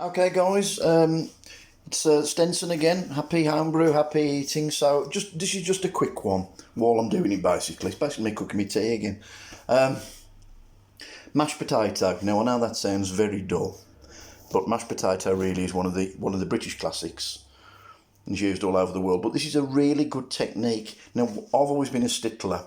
Okay, guys, it's Stenson again. Happy homebrew, happy eating. So, this is just a quick one while I'm doing it. Basically, it's basically me cooking my tea again. Mashed potato. Now, I know that sounds very dull, but mashed potato really is one of the British classics, and it's used all over the world. But this is a really good technique. Now, I've always been a stickler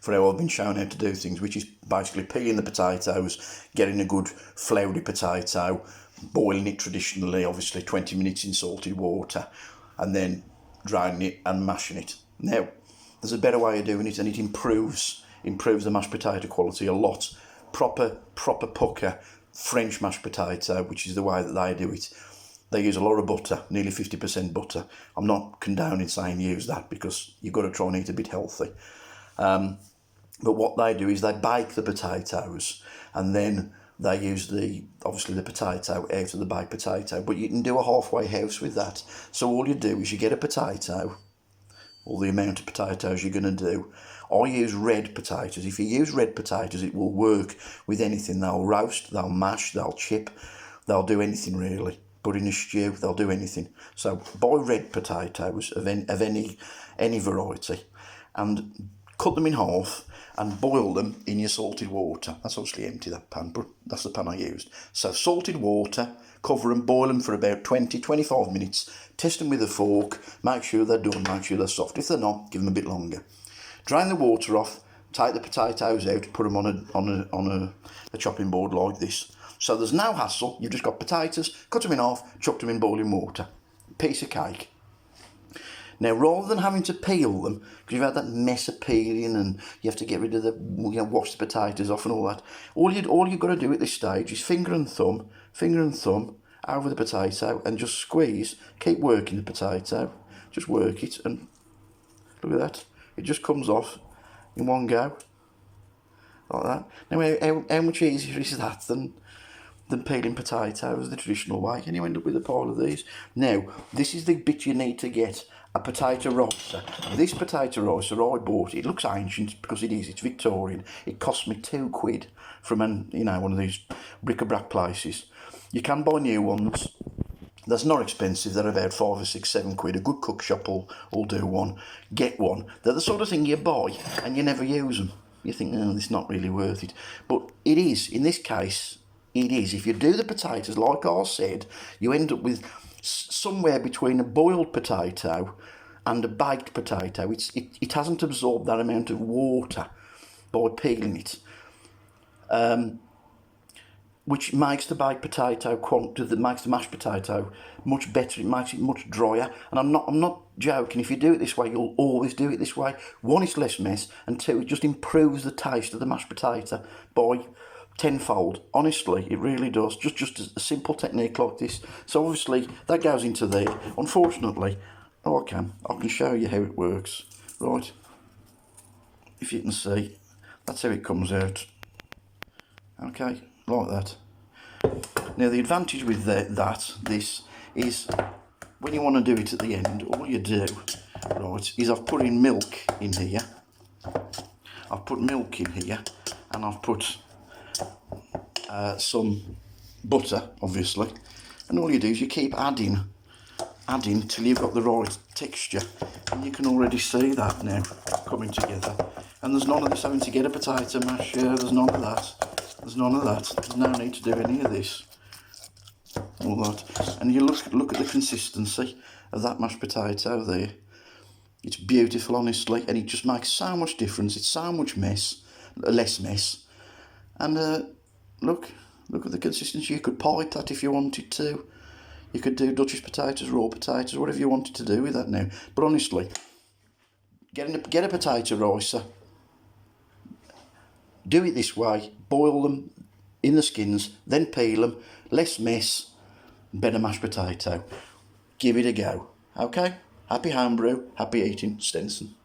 for how I've been shown how to do things, which is basically peeling the potatoes, getting a good floury potato, boiling it traditionally, obviously 20 minutes in salted water, and then draining it and mashing it. Now, there's a better way of doing it, and it improves the mashed potato quality a lot. Proper pucker French mashed potato, which is the way that they do it. They use a lot of butter, nearly 50% butter. I'm not condoning saying use that, because you've got to try and eat a bit healthy. But what they do is they bake the potatoes, and then they use obviously the potato out of the baked potato. But you can do a halfway house with that. So all you do is you get a potato, or the amount of potatoes you're going to do. I use red potatoes. If you use red potatoes, it will work with anything. They'll roast, they'll mash, they'll chip, they'll do anything really. Put in a stew, they'll do anything. So buy red potatoes of any variety, and cut them in half and boil them in your salted water. That's obviously empty, that pan, but that's the pan I used. So salted water, cover them, boil them for about 20-25 minutes. Test them with a fork, make sure they're done, make sure they're soft. If they're not, give them a bit longer. Drain the water off, take the potatoes out, put them on a chopping board like this. So there's no hassle, you've just got potatoes, cut them in half, chuck them in boiling water. Piece of cake. Now, rather than having to peel them, because you've had that mess of peeling and you have to get rid of wash the potatoes off and all that, all you've got to do at this stage is finger and thumb over the potato and just squeeze. Keep working the potato, just work it, and look at that. It just comes off in one go, like that. Now, how much easier is that than peeling potatoes the traditional way, and you end up with a pile of these. Now, this is the bit you need to get. A potato ricer. This potato ricer I bought, it looks ancient because it is, it's Victorian. It cost me £2 from one of these bric-a-brac places. You can buy new ones. That's not expensive, they're about 5 or 6, 7 quid. A good cook shop will do one. Get one. They're the sort of thing you buy and you never use them. You think, no, this is not really worth it. But it is, in this case, it is. If you do the potatoes, like I said, you end up with somewhere between a boiled potato and a baked potato. It hasn't absorbed that amount of water by peeling it, which makes the baked potato that makes the mashed potato much better. It makes it much drier. And I'm not joking. If you do it this way, you'll always do it this way. One, it's less mess, and two, it just improves the taste of the mashed potato by tenfold. Honestly, it really does. Just a simple technique like this. So obviously that goes into there. Unfortunately, I can show you how it works. Right, if you can see, that's how it comes out. Okay, like that. Now the advantage with this is when you want to do it at the end, all you do, right, is I've put in milk in here. I've put milk in here, and I've put some butter, obviously, and all you do is you keep adding till you've got the right texture, and you can already see that now coming together. And there's none of this having to get a potato masher. There's none of that. There's no need to do any of this. All that, and you look at the consistency of that mashed potato there. It's beautiful, honestly, and it just makes so much difference. It's so much less mess, and look at the consistency. You could pie that if you wanted to. You could do Duchess potatoes, raw potatoes, whatever you wanted to do with that now. But honestly, get a potato ricer. Do it this way. Boil them in the skins, then peel them. Less mess, better mashed potato. Give it a go. Okay? Happy homebrew, happy eating, Stenson.